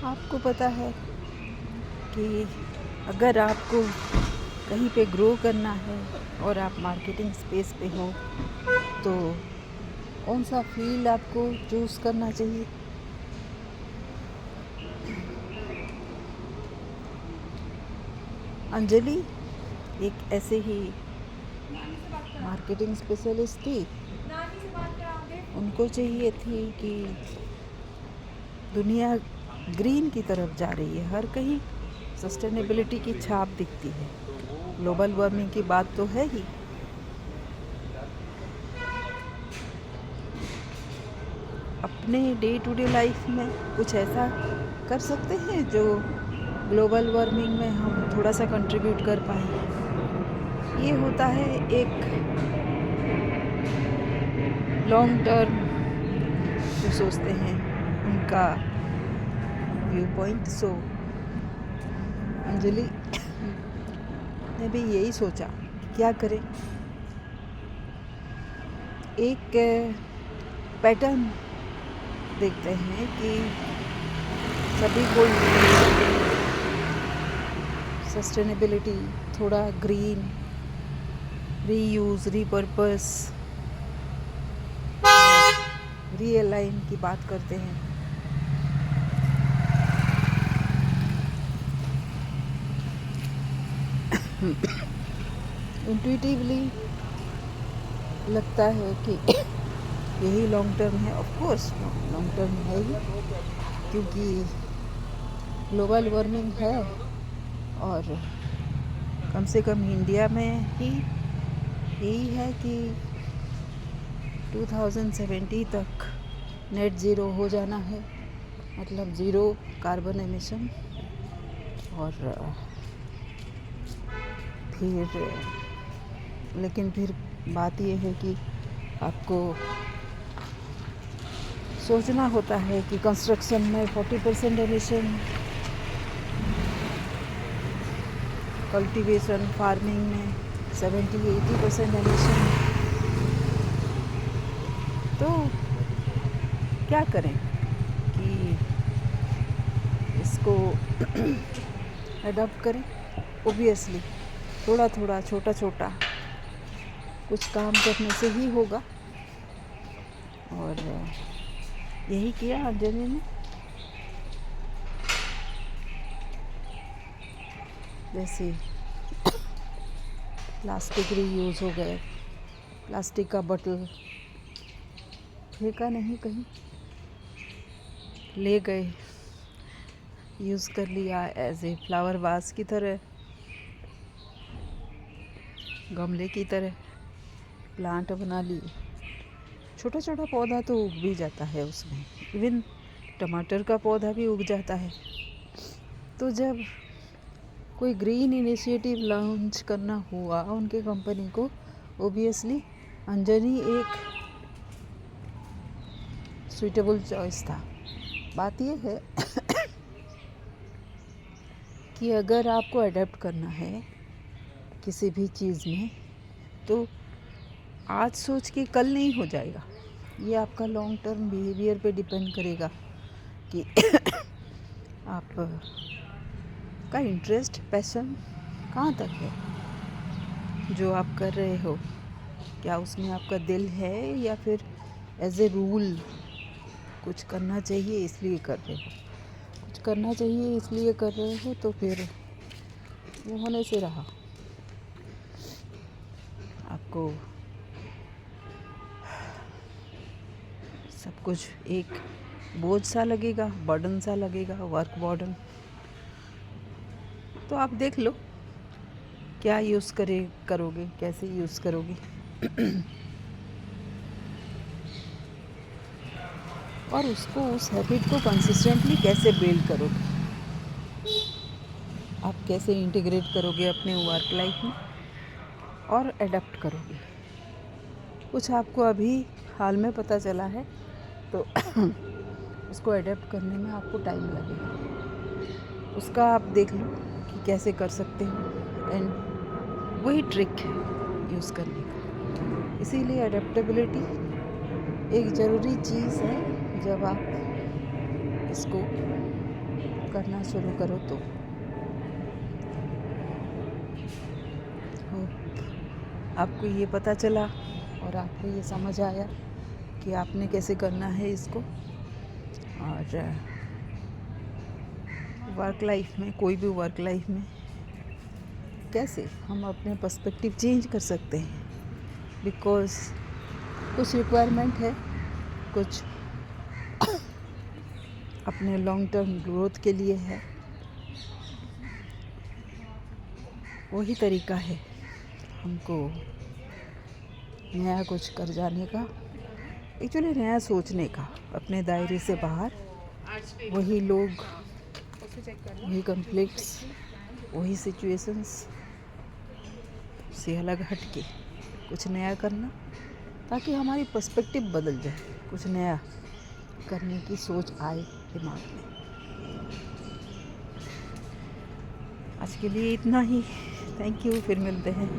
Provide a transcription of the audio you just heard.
आपको पता है कि अगर आपको कहीं पे ग्रो करना है और आप मार्केटिंग स्पेस पे हो तो कौन सा फील्ड आपको चूज़ करना चाहिए। अंजलि एक ऐसे ही मार्केटिंग स्पेशलिस्ट थी। उनको चाहिए थी कि दुनिया ग्रीन की तरफ जा रही है, हर कहीं सस्टेनेबिलिटी की छाप दिखती है। ग्लोबल वार्मिंग की बात तो है ही। अपने डे टू डे लाइफ में कुछ ऐसा कर सकते हैं जो ग्लोबल वार्मिंग में हम थोड़ा सा कंट्रीब्यूट कर पाएँ। ये होता है एक लॉन्ग टर्म जो सोचते हैं उनका व्यू पॉइंट। सो अंजलि ने भी यही सोचा क्या करें। एक पैटर्न देखते हैं कि सभी को सस्टेनेबिलिटी, थोड़ा ग्रीन, रीयूज़, रीपर्पस, रीअलाइन की बात करते हैं। इंट्यूटिवली लगता है कि यही लॉन्ग टर्म है। ऑफ कोर्स लॉन्ग टर्म है ही, क्योंकि ग्लोबल वार्मिंग है और कम से कम इंडिया में ही यही है कि 2070 तक नेट ज़ीरो हो जाना है, मतलब ज़ीरो कार्बन एमिशन। और फिर बात ये है कि आपको सोचना होता है कि कंस्ट्रक्शन में 40% एमिशन, कल्टीवेशन फार्मिंग में 70-80% एमिशन। तो क्या करें कि इसको अडॉप्ट करें। ओबियसली थोड़ा थोड़ा, छोटा छोटा कुछ काम करने से ही होगा। और यही किया अंजलि ने। जैसे प्लास्टिक रीयूज़ हो गए, प्लास्टिक का बॉटल फेंका नहीं, कहीं ले गए, यूज़ कर लिया एज ए फ्लावर वास की तरह, गमले की तरह प्लांट बना लिए। छोटा छोटा पौधा तो उग भी जाता है उसमें, इवन टमाटर का पौधा भी उग जाता है। तो जब कोई ग्रीन इनिशिएटिव लॉन्च करना हुआ उनके कंपनी को, ओबियसली अंजलि एक सुइटेबल चॉइस था। बात यह है कि अगर आपको अडेप्ट करना है किसी भी चीज़ में, तो आज सोच के कल नहीं हो जाएगा। ये आपका लॉन्ग टर्म बिहेवियर पे डिपेंड करेगा कि आप का इंटरेस्ट, पैशन कहाँ तक है जो आप कर रहे हो। क्या उसमें आपका दिल है या फिर एज ए रूल कुछ करना चाहिए इसलिए कर रहे हो। कुछ करना चाहिए इसलिए कर रहे हो तो फिर वो होने से रहा। आपको सब कुछ एक बोझ सा लगेगा, बर्डन सा लगेगा, वर्क बर्डन। तो आप देख लो क्या यूज़ करोगे, कैसे यूज़ करोगे और उसको, उस हैबिट को कंसिस्टेंटली कैसे बिल्ड करोगे, आप कैसे इंटीग्रेट करोगे अपने वर्क लाइफ में और एडप्ट करोगे। कुछ आपको अभी हाल में पता चला है तो उसको एडप्ट करने में आपको टाइम लगेगा। उसका आप देख लो कि कैसे कर सकते हो, एंड वही ट्रिक है यूज़ करने का। इसीलिए एडेप्टेबिलिटी एक ज़रूरी चीज़ है जब आप इसको करना शुरू करो तो होप आपको ये पता चला और आपको ये समझ आया कि आपने कैसे करना है इसको। और वर्क लाइफ में, कोई भी वर्क लाइफ में कैसे हम अपने पर्सपेक्टिव चेंज कर सकते हैं, बिकॉज़ कुछ रिक्वायरमेंट है, कुछ अपने लॉन्ग टर्म ग्रोथ के लिए है। वही तरीका है हमको नया कुछ कर जाने का, एक्चुअली नया सोचने का, अपने दायरे से बाहर। वही लोग, वही कॉन्फ्लिक्ट्स, वही सिचुएशंस से अलग हट के कुछ नया करना, ताकि हमारी पर्सपेक्टिव बदल जाए, कुछ नया करने की सोच आए दिमाग में। आज के लिए इतना ही। थैंक यू, फिर मिलते हैं।